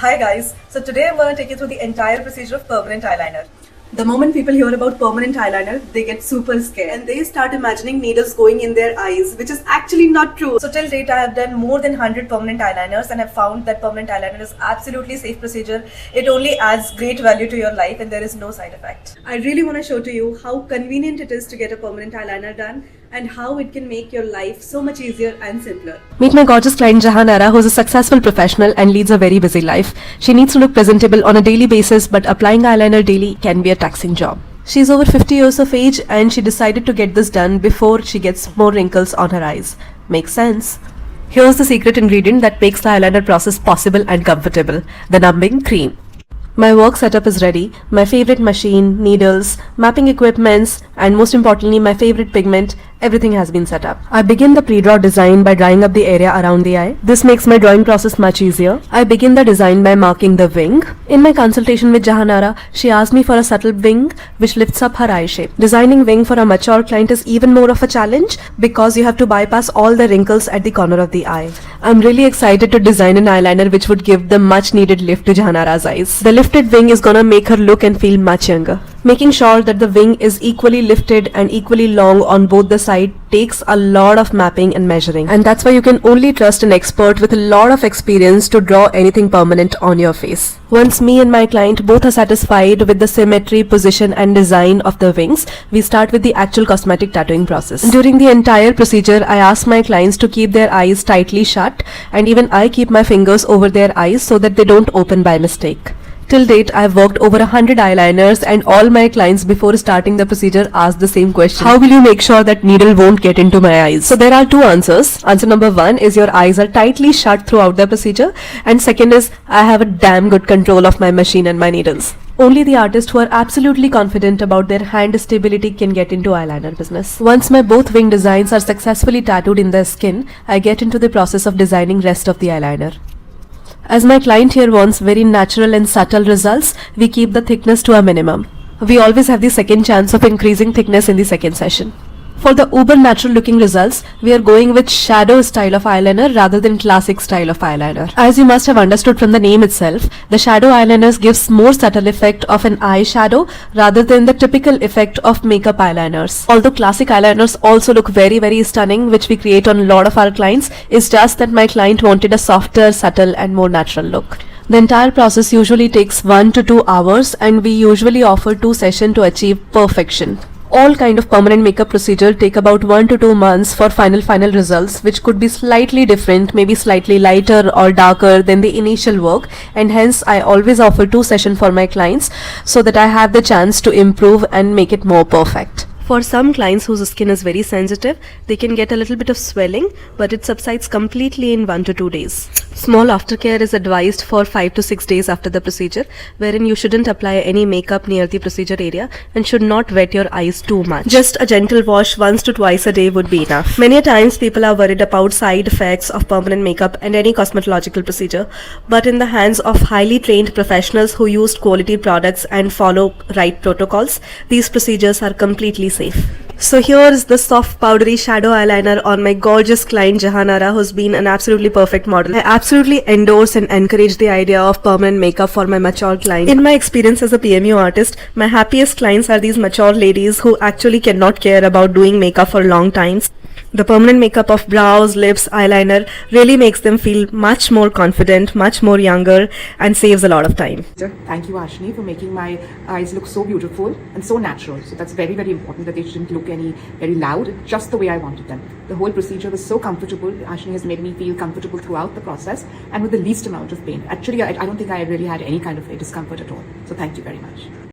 Hi guys, so today I'm going to take you through the entire procedure of permanent eyeliner. The moment people hear about permanent eyeliner, they get super scared and they start imagining needles going in their eyes, which is actually not true. So till date I have done more than 100 permanent eyeliners and have found that permanent eyeliner is absolutely safe procedure. It only adds great value to your life and there is no side effect. I really want to show to you how convenient it is to get a permanent eyeliner done and how it can make your life so much easier and simpler. Meet my gorgeous client Jahanara, who is a successful professional and leads a very busy life. She needs to look presentable on a daily basis, but applying eyeliner daily can be a taxing job. She is over 50 years of age and she decided to get this done before she gets more wrinkles on her eyes. Makes sense. Here's the secret ingredient that makes the eyeliner process possible and comfortable: the numbing cream. My work setup is ready. My favorite machine, needles, mapping equipments, and most importantly my favorite pigment, everything has been set up. I begin the pre-draw design by drawing up the area around the eye. This makes my drawing process much easier. I begin the design by marking the wing. In my consultation with Jahanara, she asked me for a subtle wing which lifts up her eye shape. Designing wing for a mature client is even more of a challenge because you have to bypass all the wrinkles at the corner of the eye. I'm really excited to design an eyeliner which would give the much needed lift to Jahanara's eyes. The lifted wing is gonna make her look and feel much younger. Making sure that the wing is equally lifted and equally long on both the side takes a lot of mapping and measuring, and that's why you can only trust an expert with a lot of experience to draw anything permanent on your face. Once me and my client both are satisfied with the symmetry, position and design of the wings, we start with the actual cosmetic tattooing process. During the entire procedure, I ask my clients to keep their eyes tightly shut, and even I keep my fingers over their eyes so that they don't open by mistake. Till date, I've worked over 100 eyeliners and all my clients before starting the procedure ask the same question: how will you make sure that needle won't get into my eyes? So there are two answers. Answer number one is your eyes are tightly shut throughout the procedure, and second is I have a damn good control of my machine and my needles. Only the artists who are absolutely confident about their hand stability can get into eyeliner business. Once my both wing designs are successfully tattooed in the skin, I get into the process of designing rest of the eyeliner. As my client here wants very natural and subtle results, we keep the thickness to a minimum. We always have the second chance of increasing thickness in the second session. For the uber natural looking results, we are going with shadow style of eyeliner rather than classic style of eyeliner. As you must have understood from the name itself, the shadow eyeliners gives more subtle effect of an eye shadow rather than the typical effect of makeup eyeliners. Although classic eyeliners also look very stunning, which we create on a lot of our clients, it's just that my client wanted a softer, subtle and more natural look. The entire process usually takes 1 to 2 hours and we usually offer 2 sessions to achieve perfection. All kind of permanent makeup procedure take about 1 to 2 months for final results, which could be slightly different, maybe slightly lighter or darker than the initial work, and hence I always offer 2 sessions for my clients so that I have the chance to improve and make it more perfect. For some clients whose skin is very sensitive, they can get a little bit of swelling, but it subsides completely in 1 to 2 days. Small aftercare is advised for 5 to 6 days after the procedure, wherein you shouldn't apply any makeup near the procedure area and should not wet your eyes too much. Just a gentle wash once to twice a day would be enough. Many times people are worried about side effects of permanent makeup and any cosmetological procedure, but in the hands of highly trained professionals who use quality products and follow right protocols, these procedures are completely safe. So here is the soft powdery shadow eyeliner on my gorgeous client Jahanara, who's been an absolutely perfect model. I absolutely endorse and encourage the idea of permanent makeup for my mature clients. In my experience as a PMU artist, my happiest clients are these mature ladies who actually cannot care about doing makeup for long times. The permanent makeup of brows, lips, eyeliner really makes them feel much more confident, much more younger, and saves a lot of time. Thank you, Ashni, for making my eyes look so beautiful and so natural. So that's very important, that they shouldn't look very loud, just the way I wanted them. The whole procedure was so comfortable. Ashni has made me feel comfortable throughout the process and with the least amount of pain. Actually, I don't think I really had any kind of discomfort at all. So thank you very much.